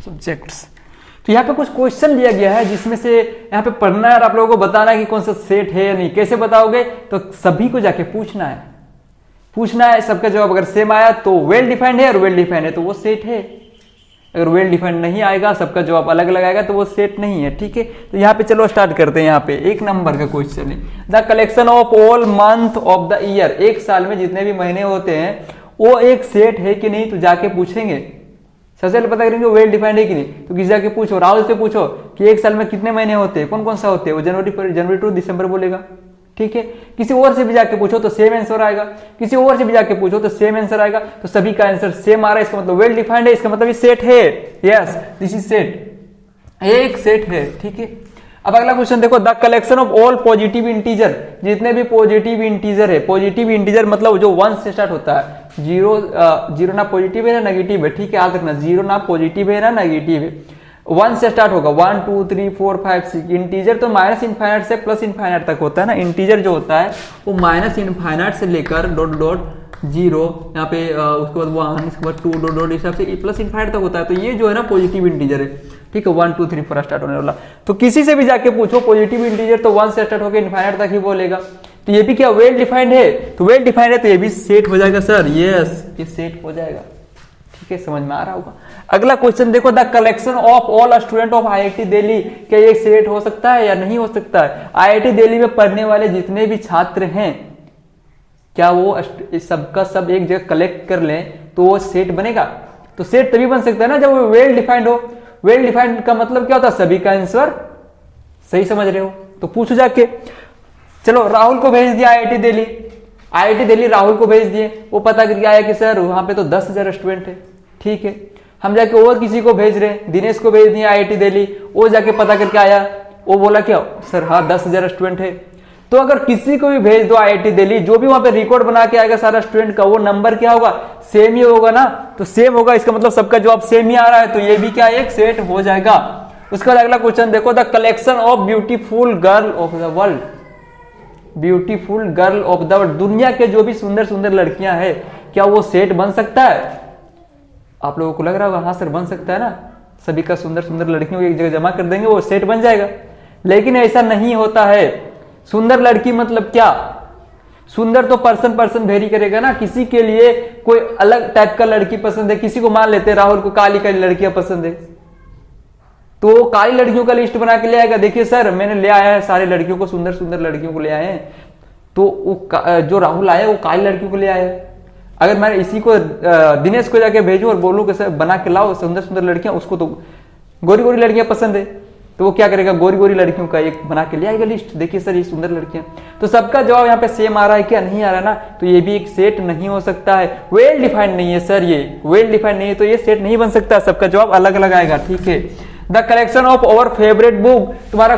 Subjects. तो यहाँ पे कुछ क्वेश्चन दिया गया है जिसमें से यहाँ पे पढ़ना है और आप लोगों को बताना है कि कौन सा सेट है या नहीं। कैसे बताओगे? तो सभी को जाके पूछना है, सबका जवाब अगर सेम आया तो वेल डिफाइंड है, और वेल डिफाइंड है तो वो सेट है। अगर वेल डिफाइंड नहीं आएगा, सबका जवाब अलग अलग आएगा, तो वो सेट नहीं है। ठीक है, तो यहाँ पे चलो स्टार्ट करते हैं। यहाँ पे 1 नंबर का क्वेश्चन है, the collection of all month of the year. एक साल में जितने भी महीने होते हैं वो एक सेट है कि नहीं, तो जाके पूछेंगे। सबसे पहले पता करेंगे वेल डिफाइंड है कि नहीं, तो किसी जाके पूछो, राहुल से पूछो कि एक साल में कितने महीने होते हैं, कौन कौन सा होते हैं, वो जनवरी टू दिसंबर बोलेगा। ठीक है, किसी और से भी जाके पूछो तो सेम आंसर आएगा, किसी और से भी जाके पूछो तो सेम आंसर आएगा। तो सभी का आंसर सेम आ रहा है, इसका मतलब वेल डिफाइंड है, इसका मतलब ये सेट है। यस, दिस इज सेट, एक सेट है। ठीक है, अब अगला क्वेश्चन देखो, the collection of all positive integer. जितने भी पॉजिटिव इंटीजर है, पॉजिटिव इंटीजर मतलब जो 1 से स्टार्ट होता है, जीरो ना पॉजिटिव है ना नेगेटिव है। ठीक है, याद रखना, जीरो ना पॉजिटिव है ना नेगेटिव है, 1 से स्टार्ट होगा। 1 2 3 4 5 6। इंटीजर तो माइनस इनफाइनाइट से प्लस इनफाइनाइट तक होता है ना। इंटीजर जो होता है वो माइनस इनफाइनाइट से लेकर डॉट डॉट 0, यहाँ पे उसके बाद 1, इसके बाद 2 डॉट डॉट, हिसाब से प्लस इनफाइनाइट तक होता है। तो ये जो है ना पॉजिटिव इंटीजर है। ठीक है, 1 2 3 4 स्टार्ट होने वाला। तो किसी से भी जाके पूछो पॉजिटिव इंटीजर तो 1 से स्टार्ट होकर इनफाइनाइट तक ही बोलेगा। तो ये भी क्या वेल डिफाइंड है? तो वेल डिफाइंड है तो ये भी सेट हो जाएगा सर। यस, ये सेट हो जाएगा। ठीक है, समझ में आ रहा होगा। अगला क्वेश्चन देखो, the collection of all student of IIT Delhi. क्या ये सेट हो सकता है या नहीं हो सकता है? आईआईटी दिल्ली में पढ़ने वाले जितने भी छात्र हैं, क्या वो सबका सब एक जगह कलेक्ट कर लें तो वो सेट बनेगा? तो सेट तभी बन सकता है ना जब वो वेल डिफाइंड हो। वेल डिफाइंड का मतलब क्या होता है? सभी का आंसर सही समझ रहे हो तो पूछो जाके। चलो, राहुल को भेज दिया आईआईटी दिल्ली, राहुल को भेज दिए, वो पता करके आया कि सर वहां पे तो 10,000 स्टूडेंट है। ठीक है, हम जाके और किसी को भेज रहे हैं, दिनेश को भेज दिया आईआईटी दिल्ली, वो जाके पता करके आया, वो बोला क्या सर हाँ 10,000 स्टूडेंट है। तो अगर किसी को भी भेज दो आईआईटी दिल्ली, जो भी वहां पे रिकॉर्ड बना के आएगा सारा स्टूडेंट का, वो नंबर क्या होगा? सेम ही होगा ना। तो सेम होगा, इसका मतलब सबका जवाब सेम ही आ रहा है, तो ये भी क्या एक सेट हो जाएगा। उसके बाद अगला क्वेश्चन देखो, the collection of beautiful girl of the world. Beautiful girl of the world, दुनिया के जो भी सुंदर सुंदर लड़कियां हैं, क्या वो सेट बन सकता है? आप लोगों को लग रहा होगा हाँ सर बन सकता है ना, सभी का सुंदर सुंदर लड़कियों को एक जगह जमा कर देंगे वो सेट बन जाएगा। लेकिन ऐसा नहीं होता है। सुंदर लड़की मतलब क्या? सुंदर तो पर्सन वेरी करेगा ना। किसी के लिए कोई अलग टाइप का लड़की पसंद है, किसी को मान लेते हैं राहुल को काली काली लड़कियां पसंद है, तो काली लड़कियों का लिस्ट बना के ले आएगा, देखिए सर मैंने ले आया है सारी लड़कियों को, सुंदर सुंदर लड़कियों को ले आए हैं। तो वो जो राहुल आया वो काली लड़कियों को ले आया है। अगर मैं इसी को दिनेश को जाके भेजूं और बोलूं कि सर बना के लाओ सुंदर सुंदर लड़कियां, उसको तो गोरी गोरी लड़कियां पसंद है, तो वो क्या करेगा? गोरी गोरी लड़कियों का एक बना के ले आएगा लिस्ट, देखिए सर ये सुंदर लड़कियां। तो सबका जवाब यहाँ पे सेम आ रहा है क्या? नहीं आ रहा ना, तो ये भी एक सेट नहीं हो सकता है। वेल डिफाइंड नहीं है सर, ये वेल डिफाइंड नहीं है तो ये सेट नहीं बन सकता, सबका जवाब अलग अलग आएगा। ठीक है, the collection of our favourite book. तुम्हारा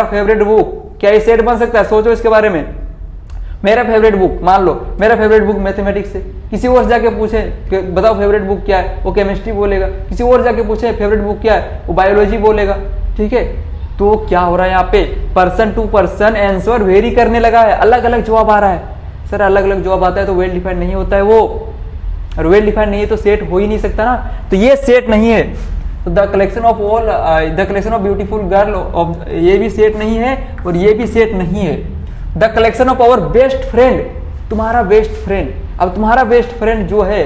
फेवरेट बुक क्या ये सेट बन सकता है? सोचो इसके बारे में। मेरा फेवरेट बुक, मान लो मेरा फेवरेट बुक मैथमेटिक्स है, किसी और जाके पूछे कि बताओ फेवरेट बुक क्या है, वो केमिस्ट्री बोलेगा। किसी और जाके पूछे फेवरेट बुक क्या है, वो बायोलॉजी बोलेगा। ठीक है, तो क्या हो रहा है यहाँ पे? Person to person answer vary करने लगा है, अलग अलग जवाब आ रहा है। सर अलग अलग जवाब आता है तो वेल डिफाइंड नहीं होता है वो, और वेल डिफाइंड नहीं है तो सेट हो ही नहीं सकता ना, तो ये सेट नहीं है। तो the collection of beautiful girl, ये भी सेट नहीं है और ये भी सेट नहीं है। The collection of our best friend, तुम्हारा बेस्ट फ्रेंड। अब तुम्हारा बेस्ट फ्रेंड जो है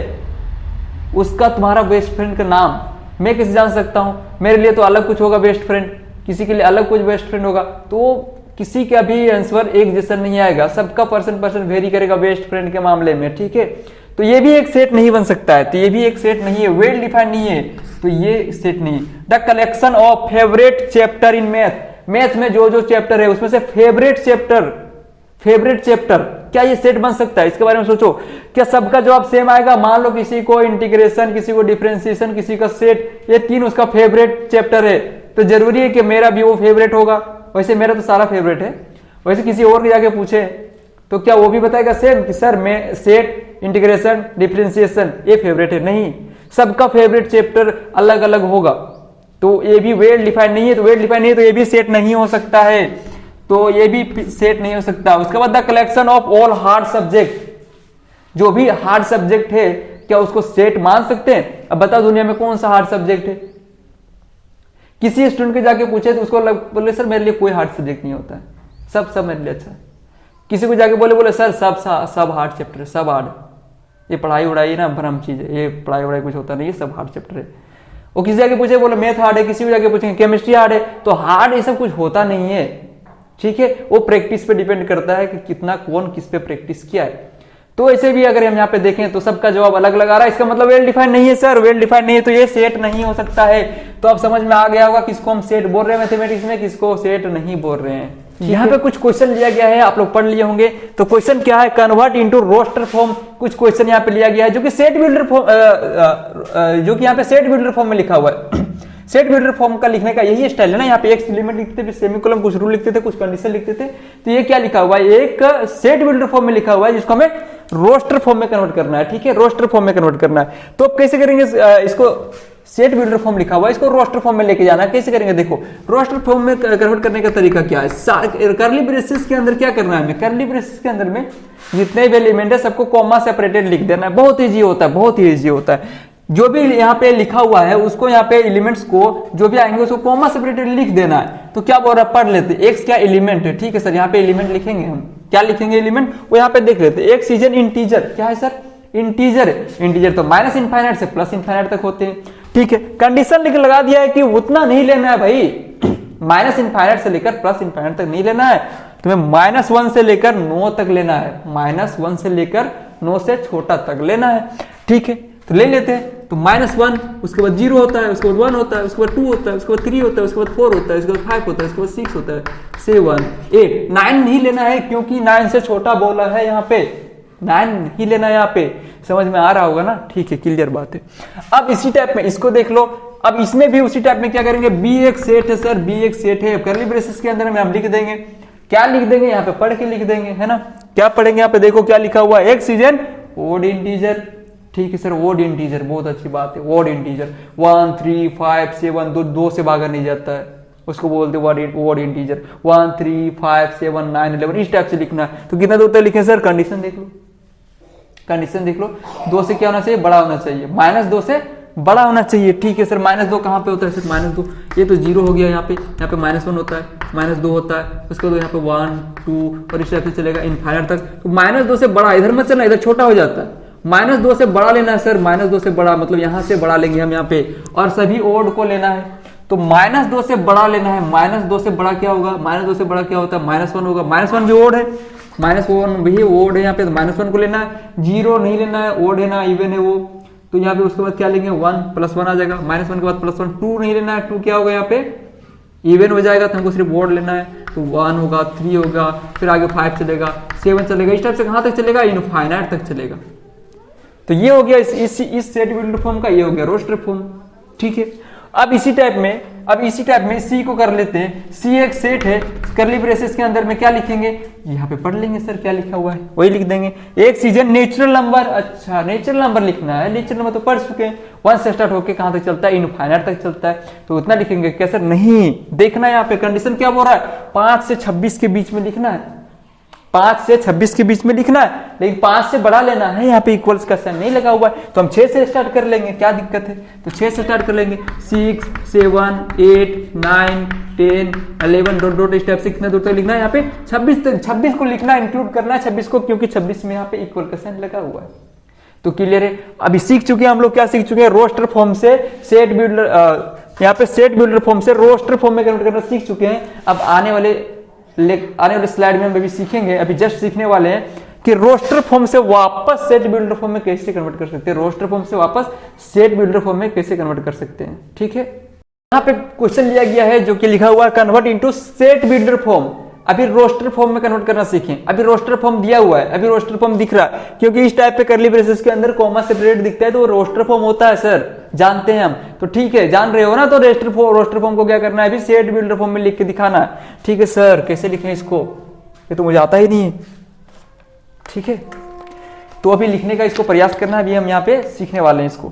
उसका, तुम्हारा बेस्ट फ्रेंड का नाम मैं कैसे जान सकता हूं? मेरे लिए तो अलग कुछ होगा बेस्ट फ्रेंड, किसी के लिए अलग कुछ बेस्ट फ्रेंड होगा, तो किसी का भी आंसर एक जैसा नहीं आएगा, सबका पर्सन वेरी करेगा बेस्ट फ्रेंड के मामले में। ठीक है, तो ये भी एक सेट नहीं बन सकता है, तो ये भी एक सेट नहीं है, वेल डिफाइंड नहीं है, तो ये सेट नहीं है। The collection of favourite chapter in math में जो चैप्टर है उसमें से फेवरेट चैप्टर, क्या ये सेट बन सकता है? इसके बारे में सोचो। क्या सबका जवाब सेम आएगा? मान लो किसी को इंटीग्रेशन, किसी को डिफरेंशिएशन, किसी का सेट, ये 3 उसका फेवरेट चैप्टर है, तो जरूरी है कि मेरा भी वो फेवरेट होगा? वैसे मेरा तो सारा फेवरेट है, वैसे किसी और के जाके पूछे तो क्या वो भी बताएगा सेम कि सर मैं सेट, इंटीग्रेशन, डिफरेंशिएशन ये फेवरेट है? नहीं, सबका फेवरेट चैप्टर अलग अलग होगा, तो ये भी वेल डिफाइंड नहीं है, तो वेल डिफाइंड नहीं है तो ये भी सेट नहीं हो सकता है, तो ये भी सेट नहीं हो सकता। उसके बाद the collection of all hard subject, जो भी हार्ड सब्जेक्ट है क्या उसको सेट मान सकते हैं? अब बताओ दुनिया में कौन सा हार्ड सब्जेक्ट है? किसी स्टूडेंट के जाके पूछे तो उसको बोले सर मेरे लिए कोई हार्ड सब्जेक्ट नहीं होता है, सब मेरे लिए अच्छा है। किसी को जाके बोले सर सब हार्ड चैप्टर है, सब हार्ड, ये पढ़ाई उड़ाई ना भ्रम चीज है, ये पढ़ाई उड़ाई कुछ होता नहीं है, सब हार्ड चैप्टर है। वो किसी जाके पूछे बोले मैथ हार्ड है, किसी को जाके पूछेंगे केमिस्ट्री हार्ड है, तो हार्ड ये सब कुछ होता नहीं है, ठीक है। वो प्रैक्टिस पे डिपेंड करता है कि कितना कौन किस पे प्रैक्टिस किया है। तो ऐसे भी अगर हम यहाँ पे देखें तो सबका जवाब अलग अलग आ रहा है, इसका मतलब वेल डिफाइंड नहीं है सर, वेल डिफाइंड नहीं है तो ये सेट नहीं हो सकता है। तो अब समझ में आ गया होगा किसको हम सेट बोल रहे हैं मैथमेटिक्स में, किसको सेट नहीं बोल रहे हैं। यहाँ पे कुछ क्वेश्चन लिया गया है, आप लोग पढ़ लिए होंगे। तो क्वेश्चन क्या है, कन्वर्ट इनटू रोस्टर फॉर्म। कुछ क्वेश्चन यहाँ पे लिया गया है जो कि सेट बिल्डर फॉर्म, जो कि यहाँ पे सेट बिल्डर फॉर्म में लिखा हुआ है। सेट बिल्डर फॉर्म का लिखने का यही स्टाइल है ना, यहाँ पे एक एलिमेंट लिखते थे, सेमीकोलन, कुछ रूल लिखते थे, कुछ कंडीशन लिखते थे। तो ये क्या लिखा हुआ है, एक सेट बिल्डर फॉर्म में लिखा हुआ है जिसको हमें रोस्टर फॉर्म में कन्वर्ट करना है, ठीक है, रोस्टर फॉर्म में कन्वर्ट करना है। तो अब कैसे करेंगे इसको, सेट बिल्डर फॉर्म लिखा हुआ है, इसको रोस्टर फॉर्म में लेके जाना है। कैसे करेंगे, देखो रोस्टर फॉर्म में कन्वर्ट करने का तरीका क्या है। करली ब्रेसेस के अंदर क्या करना है हमें, करली ब्रेसेस के अंदर में जितने भी एलिमेंट है सबको कॉमा सेपरेटेड लिख देना है। बहुत ईजी होता है, बहुत ही ईजी होता है। जो भी यहाँ पे लिखा हुआ है उसको यहाँ पे एलिमेंट्स को जो भी आएंगे उसको कॉमा सेपरेटेड लिख देना है। तो क्या बोल रहा है, पढ़ लेते, एक्स क्या एलिमेंट है, ठीक है सर, यहाँ पे एलिमेंट लिखेंगे हम, क्या लिखेंगे एलिमेंट, वो यहाँ पे देख लेते। एक सीजन इंटीजर क्या है सर, इंटीजर है। इंटीजर तो माइनस इनफाइनाइट से प्लस इनफाइनाइट तक होते हैं, ठीक है। कंडीशन लिख लगा दिया है कि उतना नहीं लेना है भाई, माइनस इनफाइनाइट से लेकर प्लस इनफाइनाइट तक नहीं लेना है, तुम्हें -1 से लेकर 9 तक लेना है, -1 से लेकर 9 से छोटा तक लेना है, ठीक है। तो ले लेते हैं, तो -1, उसके बाद 0 होता है, उसके बाद 1 होता है, उसके बाद 2 होता है, उसके बाद 3 होता है, उसके बाद 4 होता है, उसके बाद 5 होता है, उसके बाद 6 होता है, 7 8 9 नहीं लेना है क्योंकि 9 से छोटा बोला है यहाँ पे, 9 नहीं लेना है यहाँ पे। समझ में आ रहा होगा ना, ठीक है, क्लियर बात है। अब इसी टाइप में इसको देख लो, अब इसमें भी उसी टाइप में क्या करेंगे, बी एक सेट है सर, बी एक सेट है, करली ब्रेसेस के अंदर में हम लिख देंगे, क्या लिख देंगे यहाँ पे, पढ़ के लिख देंगे, है ना। क्या पढ़ेंगे यहाँ पे, देखो क्या लिखा हुआ है, एक सीजन ओड इंटीजर, ठीक है सर, ओड इंटीजर, बहुत अच्छी बात है, ओड इंटीजर 1 3 5 7 2 से भागा नहीं जाता है, उसको बोलते ओड इंटीजर 1 3 5 7 9 11, इस टाइप से लिखना है। तो कितना दूर तक लिखे सर, कंडीशन देख लो, कंडीशन देख लो, 2 से क्या होना चाहिए, बड़ा होना चाहिए, -2 से बड़ा होना चाहिए, ठीक है सर। -2 कहाँ पे होता है सर, -2 ये तो 0 हो गया, यहाँ पे -1 होता है, -2 होता है, उसके बाद यहाँ पे 1 2 और इस टाइप से चलेगा इनफाइनाइट तक। तो -2 से बड़ा, इधर मत चलना, इधर छोटा हो जाता है, -2 से बड़ा लेना है सर, -2 से बड़ा मतलब यहाँ से बड़ा लेंगे हम यहाँ पे, और सभी ओड को लेना है। तो -2 से बड़ा लेना है, -2 से बड़ा क्या होगा, -2 से बड़ा क्या होता है, -1 होगा, -1 भी ओड है, -1 भी ओड है यहाँ पे, तो -1 को लेना है, 0 नहीं लेना है, ओड है ना, इवन है वो, तो यहाँ पे उसके बाद क्या लेंगे, 1 +1 आ जाएगा, -1 के बाद +1, 2 नहीं लेना है, 2 क्या होगा यहाँ पे, इवन हो जाएगा, तो हमको सिर्फ ओड लेना है, तो 1 होगा, 3 होगा, फिर आगे 5 चलेगा, 7 चलेगा, इस टाइप से कहाँ तक चलेगा, इनफाइनाइट तक चलेगा। तो ये हो गया इस सेट बिल्डर फॉर्म का, ये हो गया रोस्टर फॉर्म, ठीक है। अब इसी टाइप में सी को कर लेते हैं, सी एक सेट है, करली ब्रेसेस के अंदर में क्या लिखेंगे, यहाँ पे पढ़ लेंगे सर क्या लिखा हुआ है, वही लिख देंगे। एक सीजन नेचुरल नंबर, अच्छा नेचुरल नंबर लिखना है, नेचुरल नंबर तो पढ़ चुके हैं, 1 से स्टार्ट होकर कहां तक चलता है, इनफाइनाइट तक चलता है, तो उतना लिखेंगे क्या सर, नहीं, देखना है यहाँ पे कंडीशन क्या बोल रहा है, 5 से 26 के बीच में लिखना है, 5 से 26 के बीच में लिखना है, लेकिन 5 से बड़ा लेना है, यहाँ पे इक्वल्स का साइन नहीं लगा हुआ है, तो हम 6 से स्टार्ट कर लेंगे, क्या दिक्कत है, तो 6 से स्टार्ट कर लेंगे, 6 7 8 9 10 11 डॉट डॉट, इस टाइप से कितना दूर तक लिखना है, यहाँ पे 26 तक, 26 को लिखना है, इंक्लूड करना है 26 को, क्योंकि 26 में यहाँ पे इक्वल का साइन लगा हुआ है। तो क्लियर है, अभी सीख चुके हैं हम लोग, क्या सीख चुके हैं, रोस्टर फॉर्म से सेट बिल्डर, यहाँ पे सेट बिल्डर फॉर्म से रोस्टर फॉर्म में कन्वर्ट करना सीख चुके हैं। अब आने वाले स्लाइड में हम अभी सीखेंगे, अभी जस्ट सीखने वाले हैं कि रोस्टर फॉर्म से वापस सेट बिल्डर फॉर्म में कैसे कन्वर्ट कर सकते हैं, रोस्टर फॉर्म से वापस सेट बिल्डर फॉर्म में कैसे कन्वर्ट कर सकते हैं, ठीक है। यहाँ पे क्वेश्चन लिया गया है जो कि लिखा हुआ है convert into set builder form. अभी रोस्टर फॉर्म में कन्वर्ट करना सीखें, अभी रोस्टर फॉर्म दिया हुआ है, अभी रोस्टर फॉर्म दिख रहा है, क्योंकि इस टाइप पे करली ब्रेसेस के अंदर कॉमा सेपरेट दिखता है तो वो रोस्टर फॉर्म होता है सर, जानते हैं हम, तो ठीक है, जान रहे हो ना। तो रोस्टर फॉर्म को क्या करना है, अभी सेट बिल्डर फॉर्म में लिख के दिखाना है, ठीक है सर। कैसे लिखें इसको, ये तो मुझे आता ही नहीं है, ठीक है। तो अभी लिखने का इसको प्रयास करना है, अभी हम यहाँ पे सीखने वाले हैं इसको।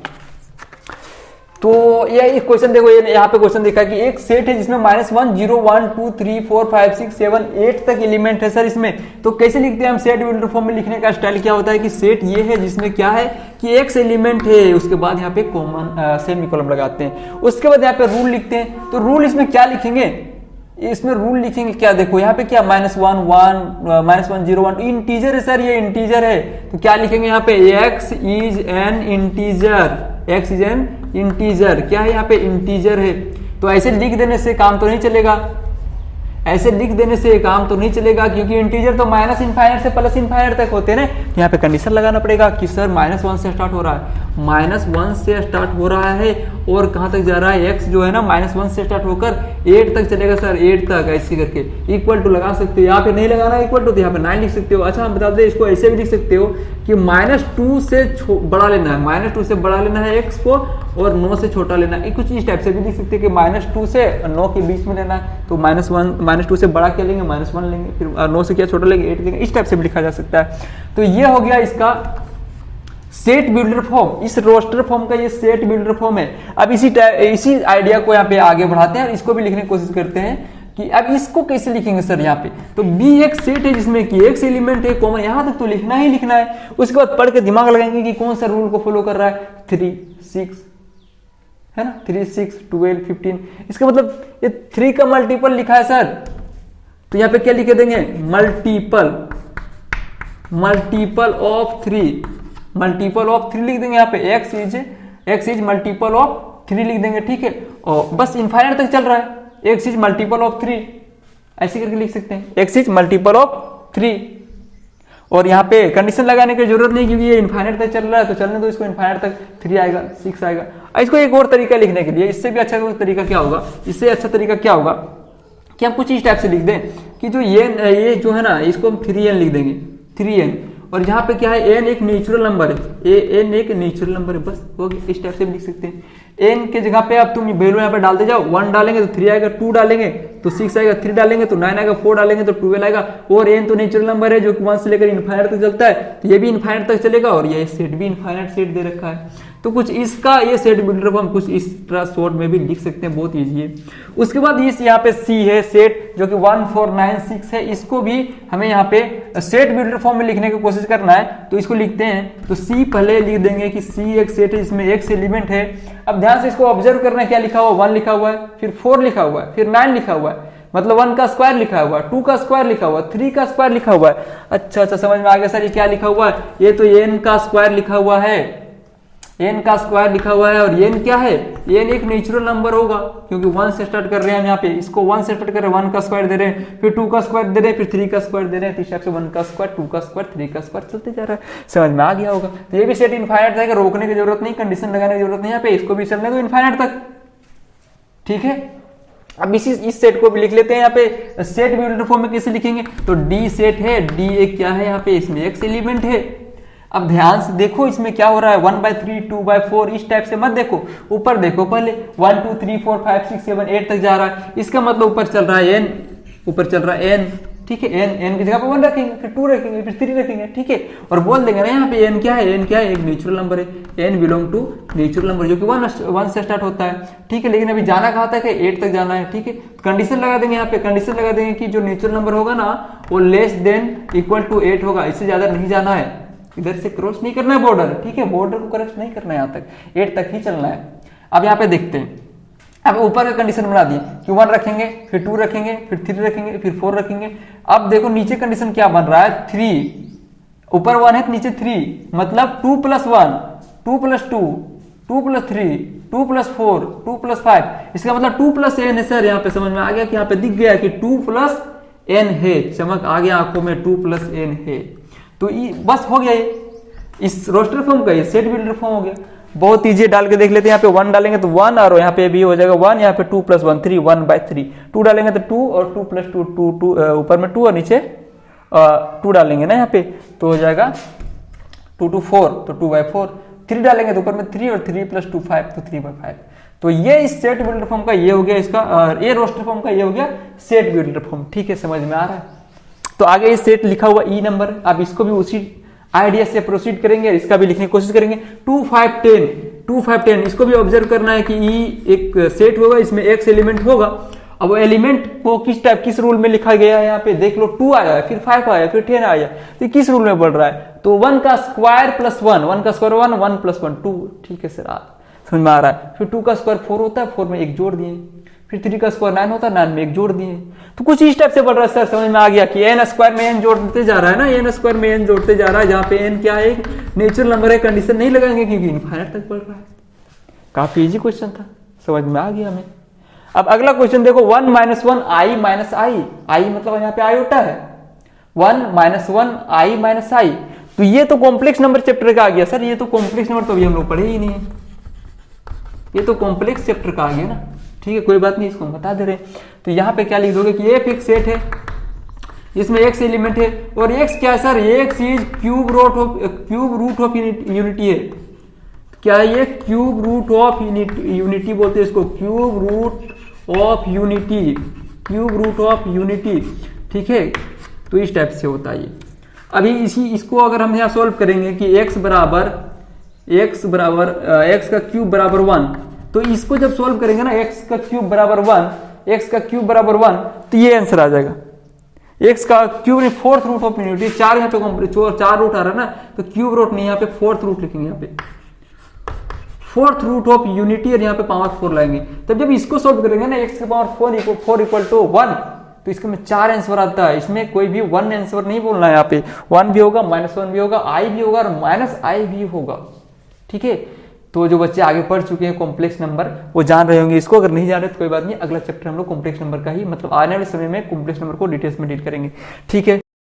तो ये एक क्वेश्चन देखो, ये यहाँ पे क्वेश्चन देखा कि एक सेट है जिसमें -1 0 1 2 3 4 5 6 7 8 तक एलिमेंट है सर इसमें। तो कैसे लिखते हैं हम? सेट बिल्डर फॉर्म में लिखने का स्टाइल क्या होता है कि सेट ये है जिसमें क्या है कि x एलिमेंट है, उसके बाद यहाँ पे कॉमन सेमीकोलन लगाते हैं, उसके बाद यहाँ पे रूल लिखते हैं। तो रूल इसमें क्या लिखेंगे? इसमें रूल लिखेंगे क्या? देखो यहाँ पे क्या -1 1 0 1 इंटीजर है सर, ये इंटीजर है। तो क्या लिखेंगे यहाँ पे? x is an integer, x is an integer. क्या है यहाँ पे? इंटीजर है। तो ऐसे लिख देने से काम तो नहीं चलेगा, ऐसे लिख देने से काम तो नहीं चलेगा, क्योंकि इंटीजर तो माइनस इनफाइनाइट से प्लस इनफाइनाइट तक होते हैं ना। यहाँ पे कंडीशन लगाना पड़ेगा कि सर -1 से स्टार्ट हो रहा है, -1 से स्टार्ट हो रहा है और कहाँ तक जा रहा है? x जो है ना -1 से स्टार्ट होकर 8 तक चलेगा सर, 8 तक ऐसे करके इक्वल टू लगा सकते हो। यहाँ पे नहीं लगाना इक्वल टू, तो यहाँ पे 9 लिख सकते हो। अच्छा हम बता दें, इसको ऐसे भी लिख सकते हो कि -2 से बड़ा लेना है, -2 से बड़ा लेना है x को और 9 से छोटा लेना है। कुछ इस टाइप से भी लिख सकते हैं कि -2 से 9 के बीच में लेना है, तो -2 से बड़ा क्या लेंगे? -1 लेंगे, फिर 9 से क्या छोटा लेंगे? 8 लेंगे। इस टाइप से भी लिखा जा सकता है। तो ये हो गया इसका सेट बिल्डर फॉर्म। इस रोस्टर फॉर्म का ये सेट बिल्डर फॉर्म है। अब इसी आइडिया को यहाँ पे आगे बढ़ाते हैं और इसको भी लिखने की कोशिश करते हैं कि अब इसको कैसे लिखेंगे सर यहाँ पे। तो B एक सेट है जिसमें कि x एलिमेंट है कॉमन, यहां तक तो लिखना ही लिखना है। उसके बाद पढ़ के दिमाग लगाएंगे कि कौन सा रूल को फॉलो कर रहा है। 3 6 है ना, 3 6 12 15, इसका मतलब ये 3 का मल्टीपल लिखा है सर। तो यहाँ पे क्या लिखे देंगे? मल्टीपल ऑफ 3, मल्टीपल ऑफ 3 लिख देंगे। यहाँ पे x इज मल्टीपल ऑफ 3 लिख देंगे, ठीक है। और बस इनफाइनाइट तक चल रहा है, x इज मल्टीपल ऑफ 3 ऐसे करके लिख सकते हैं, x इज मल्टीपल ऑफ 3। और यहाँ पे कंडीशन लगाने की जरूरत नहीं, क्योंकि ये इनफाइनाइट तक चल रहा है, तो चलने दो इसको, इनफाइनाइट तक 3 आएगा, 6 आएगा। इसको एक और तरीका लिखने के लिए, इससे भी अच्छा तरीका क्या होगा? इससे अच्छा तरीका क्या होगा कि हम कुछ इस टाइप से लिख दें कि जो ये जो है ना, इसको हम 3n लिख देंगे, 3n। और यहाँ पे क्या है? n एक नेचुरल नंबर है, n एक नेचुरल नंबर है, बस हो गया। इस टाइप से भी लिख सकते हैं। n के जगह पे अब तुम वैल्यू यहाँ पे डालते जाओ, 1 डालेंगे तो 3 आएगा, 2 डालेंगे तो 6 आएगा, 3 डालेंगे तो 9 आएगा, 4 डालेंगे तो 12 आएगा। और n तो नेचुरल नंबर है जो कि 1 से लेकर इनफाइनाइट तक चलता है, तो ये भी इनफाइनाइट तक चलेगा और ये सेट भी इनफाइनाइट सेट दे रखा है। तो कुछ इसका ये सेट बिल्डर को हम कुछ इस तरह शॉर्ट में भी लिख सकते हैं, बहुत ईजी है। उसके बाद इस यहाँ पे C है सेट, जो कि 1 4 9 6 है, इसको भी हमें यहाँ पे सेट बिल्डर फॉर्म में लिखने की कोशिश करना है। तो इसको लिखते हैं, तो C पहले लिख देंगे कि C एक सेट है जिसमें x एलिमेंट है। अब ध्यान से इसको ऑब्जर्व करना है, क्या लिखा हुआ? 1 लिखा हुआ है, फिर 4 लिखा हुआ है, फिर 9 लिखा हुआ है, मतलब 1 का स्क्वायर लिखा हुआ है, 2 का स्क्वायर लिखा हुआ है, 3 का स्क्वायर लिखा हुआ है। अच्छा समझ में आ गया सर, ये क्या लिखा हुआ है? ये तो n का स्क्वायर लिखा हुआ है, n का स्क्वायर लिखा हुआ है। और n क्या है? n एक नेचुरल नंबर होगा, क्योंकि 1 से स्टार्ट कर रहे हैं हम यहाँ पे, इसको 1 से स्टार्ट कर रहे हैं, 1 का स्क्वायर दे रहे हैं, फिर 2 का स्क्वायर दे रहे हैं, फिर 3 का स्क्वायर दे रहे हैं। तो इस टाइप से 1 का स्क्वायर, 2 का स्क्वायर, 3 का स्क्वायर चलते जा रहा है। समझ में आ गया होगा। तो ये भी सेट इनफाइनाइट है, रोकने की जरूरत नहीं, कंडीशन लगाने की जरूरत नहीं, यहाँ पे इसको भी चलने दो इनफाइनाइट तक, ठीक है। अब इस सेट को भी लिख लेते हैं। यहाँ पे सेट बिल्डर फॉर्म में कैसे लिखेंगे? तो D सेट है, D एक क्या है यहाँ पे? इसमें x एलिमेंट है। अब ध्यान से देखो इसमें क्या हो रहा है, 1/3 2/4 इस टाइप से मत देखो, ऊपर देखो पहले, 1 2 3 4 5 6 7 8 तक जा रहा है, इसका मतलब ऊपर चल रहा है n, ऊपर चल रहा है n, ठीक है। n की जगह पे 1 रखेंगे, फिर 2 रखेंगे, फिर 3 रखेंगे, ठीक है। और बोल देंगे ना यहाँ पे n क्या है? n क्या है? एक नेचुरल नंबर है, n belong to natural number, जो कि 1 से स्टार्ट होता है, ठीक है। लेकिन अभी जाना कहाँ तक है? 8 तक जाना है, ठीक है। कंडीशन लगा देंगे यहाँ पे, कंडीशन लगा देंगे कि जो नेचुरल नंबर होगा ना वो लेस देन इक्वल टू 8 होगा, इससे ज्यादा नहीं जाना है, इधर से क्रॉस नहीं करना है बॉर्डर, ठीक है। बॉर्डर को क्रॉस नहीं करना है, यहाँ तक 8 तक ही चलना है। अब यहाँ पे देखते हैं, अब ऊपर का कंडीशन बना दी कि 1 रखेंगे, फिर 2 रखेंगे, फिर 3 रखेंगे, फिर 4 रखेंगे। अब देखो नीचे कंडीशन क्या बन रहा है? 3, ऊपर 1 है तो नीचे 3, मतलब 2 + 1 2 + 2 2 + 3 2 + 4 2 + 5, इसका मतलब 2 + n है सर। यहाँ पे समझ में आ गया कि यहाँ पे दिख गया कि 2 + n है, चमक आ गया आंखों में, 2 + n है। तो बस हो गया, ये इस रोस्टर फॉर्म का ये सेट बिल्डर फॉर्म हो गया। बहुत ईजी, डाल के देख लेते हैं। यहाँ पे 1 डालेंगे तो 1, और यहाँ पे भी हो जाएगा 1, यहाँ पे 2 + 1 3 1/3, 2 डालेंगे तो 2 और 2 + 2 2 ऊपर में 2 और नीचे 2 डालेंगे ना यहाँ पे, तो हो जाएगा 2 2 4, तो 2/4, 3 डालेंगे तो ऊपर में 3 और 3 + 2 5, तो 3/5। तो ये इस सेट बिल्डर फॉर्म का ये हो गया, इसका ये रोस्टर फॉर्म का ये हो गया सेट बिल्डर फॉर्म, ठीक है। समझ में आ रहा है? तो आगे इस सेट लिखा हुआ ई नंबर, अब इसको भी उसी आइडिया से प्रोसीड करेंगे, इसका भी लिखने की कोशिश करेंगे। 2 5 10 2 5 10 इसको भी ऑब्जर्व करना है कि ई एक सेट होगा, इसमें x एलिमेंट होगा। अब वो एलिमेंट को किस रूल में लिखा गया है यहाँ पे देख लो, 2 आया फिर 5 आया फिर 10 आया, तो किस रूल में बढ़ रहा है, तो 1 का स्क्वायर प्लस 1 का स्क्वायर 1 प्लस 1 2, ठीक है सर समझ में आ रहा है। फिर 2 का स्क्वायर 4 होता है, 4 में 1 जोड़ दिए, फिर 3 का स्क्वायर 9 होता है, 9 में 1 जोड़ दिए। तो कुछ इस टाइप से बढ़ रहा है सर, समझ में आ गया कि एन स्क्वायर में एन जोड़ते जा रहा है ना, एन स्क्वायर में एन जोड़ते जा रहा है, जहां पे एन क्या है एक नेचुरल नंबर है, कंडीशन नहीं लगाएंगे क्योंकि इनफाइनाइट तक बढ़ रहा है। काफी इजी क्वेश्चन था, समझ में आ गया हमें। अब अगला क्वेश्चन देखो 1 - 1 i माइनस आई, आई मतलब यहाँ पे आयोटा है, 1 - 1 i माइनस आई, तो ये तो कॉम्प्लेक्स नंबर चैप्टर का आ गया सर, ये तो कॉम्प्लेक्स नंबर तो अभी हम लोग पढ़े ही नहीं है, ये तो कॉम्प्लेक्स चैप्टर का आ गया ना, ठीक है कोई बात नहीं, इसको हम बता दे रहे हैं। तो यहाँ पे क्या लिख दोगे कि f एक सेट है जिसमें x एलिमेंट है, और x क्या है sir, x is cube root of unity है, क्या है ये क्यूब रूट ऑफ यूनिटी बोलते हैं इसको, cube root of unity, cube root of unity, ठीक है। तो इस टाइप से होता है ये। अभी इसको अगर हम यहाँ सोल्व करेंगे कि x का क्यूब बराबर 1, तो इसको जब सोल्व करेंगे ना x का क्यूब बराबर 1, तो ये आंसर आ जाएगा। x का क्यूब नहीं, फोर्थ रूट ऑफ यूनिटी, 4 यहाँ पे 4 रूट आ रहा है ना, तो क्यूब रूट नहीं, यहाँ पे फोर्थ रूट लिखेंगे, यहाँ पे फोर्थ रूट ऑफ यूनिटी, और यहाँ पे पावर 4 लाएंगे। तब जब इसको सोल्व करेंगे ना x की पावर 4 इक्वल टू 1, तो इसके में 4 आंसर आता है, इसमें कोई भी 1 आंसर नहीं बोलना है, यहाँ पे 1 भी होगा, -1 भी होगा, i भी होगा, और -i भी होगा, ठीक है। तो जो बच्चे आगे पढ़ चुके हैं कॉम्प्लेक्स नंबर वो जान रहे होंगे इसको, अगर नहीं जान रहे तो कोई बात नहीं, अगला चैप्टर हम लोग कॉम्प्लेक्स नंबर का ही मतलब आने वाले समय में कॉम्प्लेक्स नंबर को डिटेल्स में डील करेंगे, ठीक है।